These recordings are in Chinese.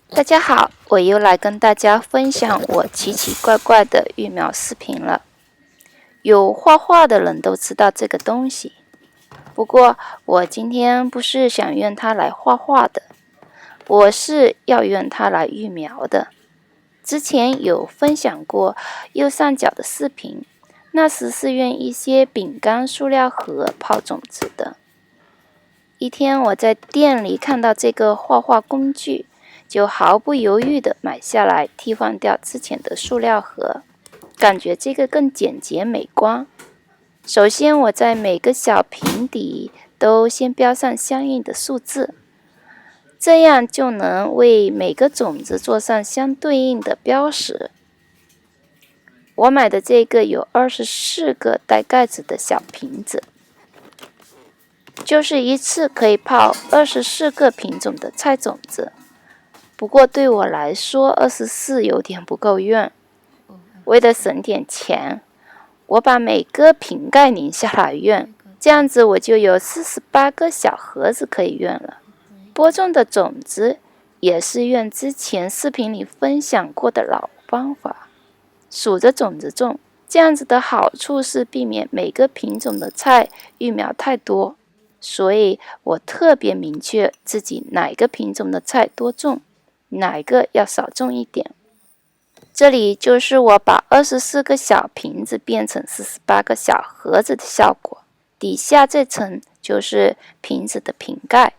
大家好，我又来跟大家分享我奇奇怪怪的育苗视频了。有画画的人都知道这个东西，不过我今天不是想用它来画画的，我是要用它来育苗的。之前有分享过右上角的视频，那时是用一些饼干塑料盒泡种子的。一天我在店里看到这个画画工具，就毫不犹豫地买下来，替换掉之前的塑料盒，感觉这个更简洁美观。首先我在每个小瓶底都先标上相应的数字，这样就能为每个种子做上相对应的标识。我买的这个有24个带盖子的小瓶子，就是一次可以泡24个品种的菜种子。不过对我来说24有点不够用，为了省点钱，我把每个瓶盖拧下来用，这样子我就有48个小盒子可以用了。播种的种子也是用之前视频里分享过的老方法，数着种子种。这样子的好处是避免每个品种的菜育苗太多，所以我特别明确自己哪个品种的菜多种，哪个要少种一点。这里就是我把24个小瓶子变成48个小盒子的效果。底下这层就是瓶子的瓶盖。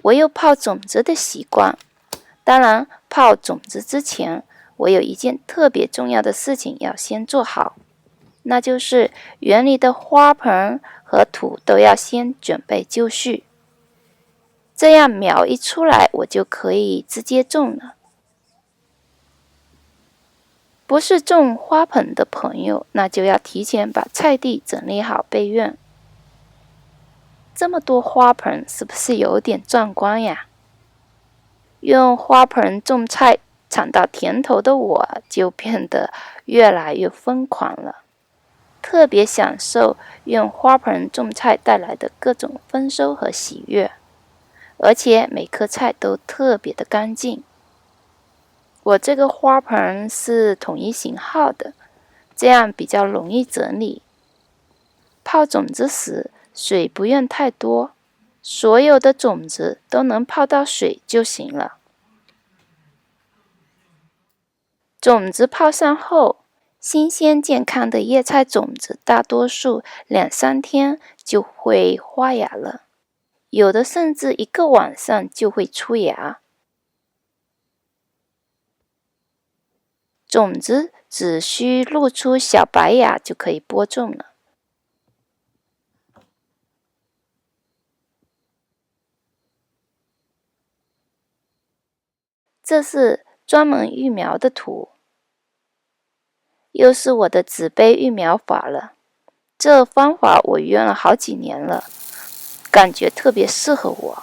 我有泡种子的习惯，当然泡种子之前，我有一件特别重要的事情要先做好，那就是园里的花盆和土都要先准备就绪，这样苗一出来我就可以直接种了。不是种花盆的朋友，那就要提前把菜地整理好备用。这么多花盆是不是有点壮观呀？用花盆种菜尝到甜头的我就变得越来越疯狂了，特别享受用花盆种菜带来的各种丰收和喜悦，而且每颗菜都特别的干净。我这个花盆是统一型号的，这样比较容易整理。泡种子时水不用太多，所有的种子都能泡到水就行了。种子泡上后，新鲜健康的叶菜种子大多数2-3天就会发芽了，有的甚至1个晚上就会出芽。种子只需露出小白芽就可以播种了。这是专门育苗的图，又是我的纸杯育苗法了。这方法我用了好几年了，感觉特别适合我。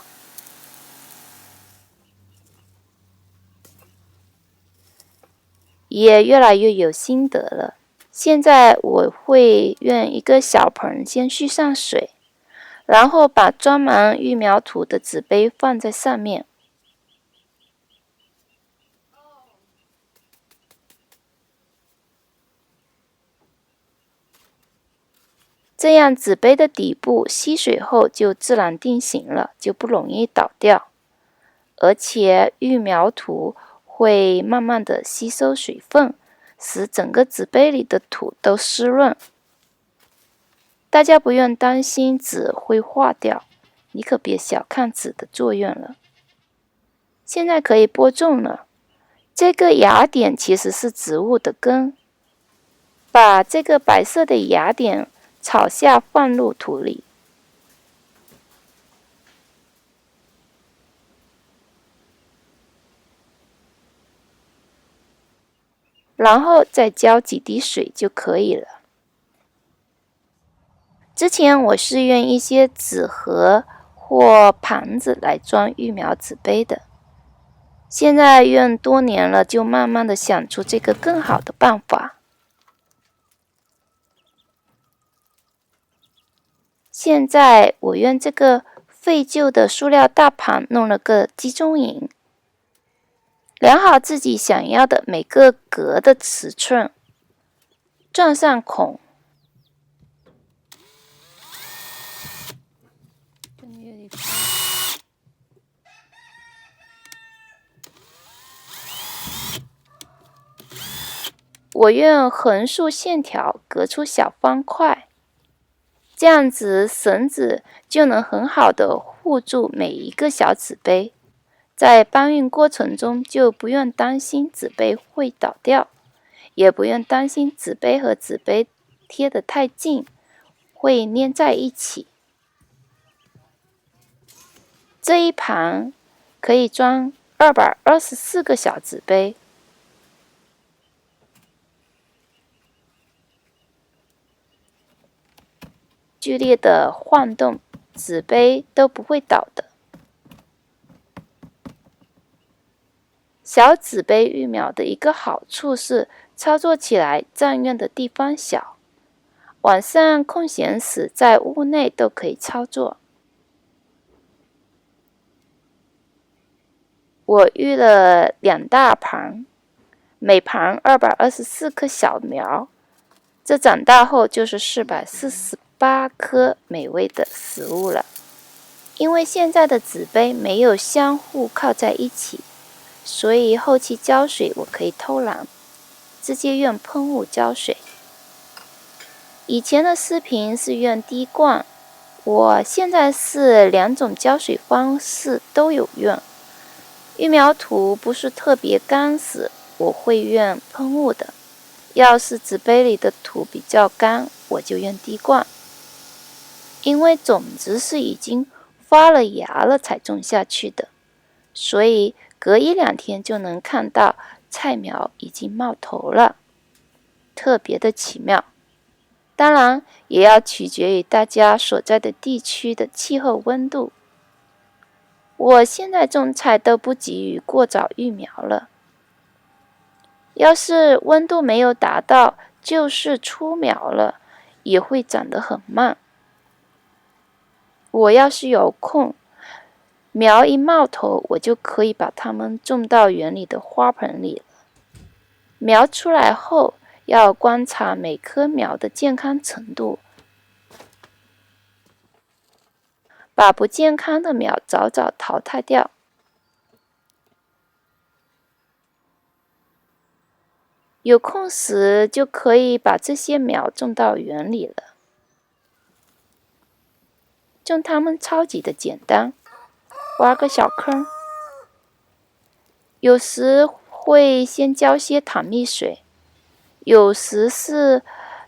也越来越有心得了。现在我会用一个小盆先蓄上水，然后把装满育苗土的纸杯放在上面。这样纸杯的底部吸水后就自然定型了，就不容易倒掉。而且育苗土会慢慢的吸收水分，使整个纸杯里的土都湿润。大家不用担心纸会化掉，你可别小看纸的作用了。现在可以播种了。这个芽点其实是植物的根，把这个白色的芽点朝下放入土里。然后再浇几滴水就可以了。之前我是用一些纸盒或盘子来装育苗纸杯的，现在用多年了，就慢慢的想出这个更好的办法。现在我用这个废旧的塑料大盘弄了个集中营，量好自己想要的每个格的尺寸，钻上孔。我用横竖线条隔出小方块，这样子绳子就能很好的护住每一个小纸杯，在搬运过程中就不用担心纸杯会倒掉，也不用担心纸杯和纸杯贴得太近，会粘在一起。这一盘可以装224个小纸杯。剧烈的晃动，纸杯都不会倒的。小纸杯育苗的一个好处是操作起来占用的地方小，晚上空闲时在屋内都可以操作。我育了2大盘，每盘224颗小苗，这长大后就是448颗美味的食物了。因为现在的纸杯没有相互靠在一起，所以后期浇水我可以偷懒，直接用喷雾浇水。以前的视频是用滴灌，我现在是2种浇水方式都有用。育苗土不是特别干死，我会用喷雾的。要是纸杯里的土比较干，我就用滴灌。因为种子是已经发了芽了才种下去的，所以隔1-2天就能看到菜苗已经冒头了，特别的奇妙。当然也要取决于大家所在的地区的气候温度。我现在种菜都不急于过早育苗了，要是温度没有达到，就是出苗了，也会长得很慢。我要是有空，苗一冒头，我就可以把它们种到园里的花盆里了。苗出来后，要观察每棵苗的健康程度，把不健康的苗早早淘汰掉。有空时就可以把这些苗种到园里了。种它们超级的简单，挖个小坑，有时会先浇些糖蜜水，有时是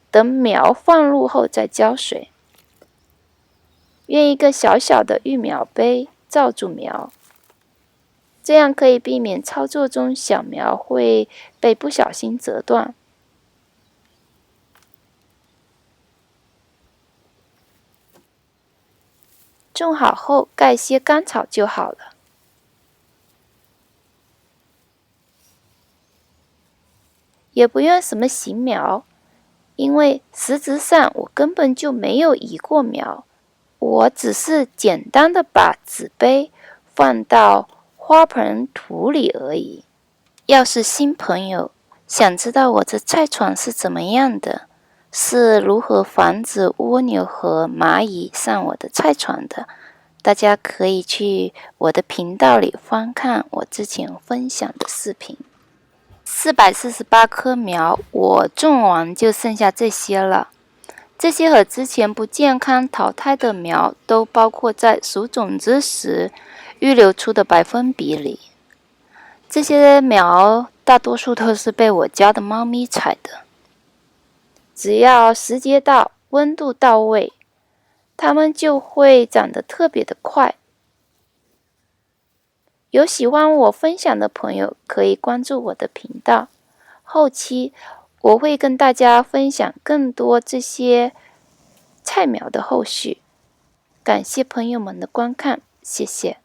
等苗放入后再浇水。用一个小小的育苗杯罩住苗，这样可以避免操作中小苗会被不小心折断。种好后盖些干草就好了。也不用什么行苗，因为实质上我根本就没有移过苗，我只是简单的把纸杯放到花盆土里而已。要是新朋友想知道我这菜床是怎么样的，是如何防止蜗牛和蚂蚁上我的菜床的，大家可以去我的频道里翻看我之前分享的视频。448棵苗，我种完就剩下这些了。这些和之前不健康淘汰的苗都包括在数种子时预留出的百分比里。这些苗大多数都是被我家的猫咪踩的。只要时节到，温度到位，它们就会长得特别的快。有喜欢我分享的朋友可以关注我的频道，后期我会跟大家分享更多这些菜苗的后续。感谢朋友们的观看，谢谢。